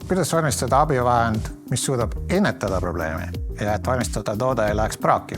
Kuidas valmistada abivahend, mis suudab ennetada probleemi ja et valmistada toode ei läheks praaki?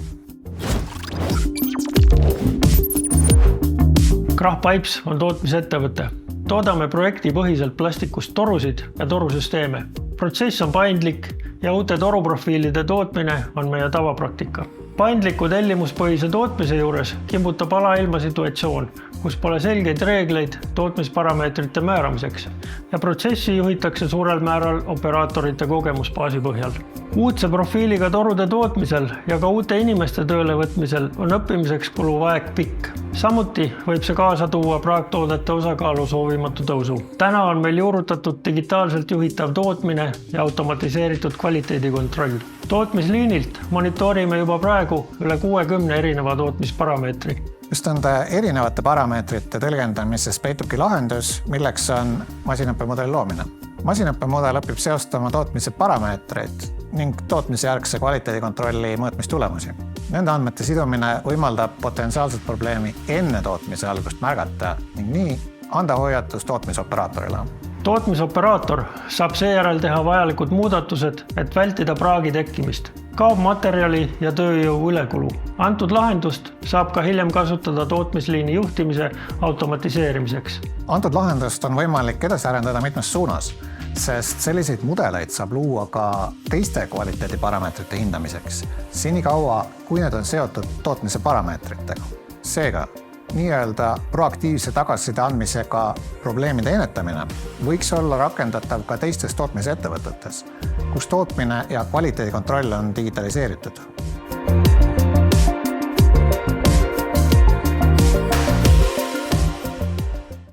Krahh Pipes on tootmisettevõte. Toodame projektipõhiselt plastikust torusid ja torusüsteeme. Protsess on paindlik ja uute toruprofiilide tootmine on meie tavapraktika. Paindliku tellimuspõhise tootmise juures kimbutab alailma situatsioon, kus pole selgeid reegleid tootmisparameetrite määramiseks ja protsessi juhitakse suurel määral operaatorite kogemusbaasi põhjal. Uudse profiiliga torude tootmisel ja ka uute inimeste tööle võtmisel on õppimiseks kuluv aeg pikk. Samuti võib see kaasa tuua praaktoodete osakaalu soovimatu tõusu. Täna on meil juurutatud digitaalselt juhitav tootmine ja automatiseeritud kvaliteedikontroll. Tootmisliinilt monitoorime juba praegu üle 60 erineva tootmisparameetri. Just nende erinevate parameetrite tõlgendamises peitubki lahendus, milleks on masinaõppemudeli loomine. Masinaõppemudel õpib seostama tootmise parameetreid ning tootmisjärgse kvaliteedikontrolli mõõtmistulemusi. Nende andmete sidumine võimaldab potentsiaalset probleemi enne tootmise algust märgata ning nii anda hoiatus tootmisoperaatorile. Tootmisoperaator saab seejärel teha vajalikud muudatused, et vältida praagi tekkimist. Kaob materjali ja tööjõu ülekulu. Antud lahendust saab ka hiljem kasutada tootmisliini juhtimise automatiseerimiseks. Antud lahendust on võimalik edasi arendada mitmes suunas, sest selliseid mudeleid saab luua ka teiste kvaliteediparameetrite hindamiseks, senikaua, kui need on seotud tootmise parameetritega. Seega, nii-öelda proaktiivse tagasiside andmisega probleemide ennetamine võiks olla rakendatav ka teistes tootmisettevõtetes, kus tootmine ja kvaliteedikontroll on digitaliseeritud.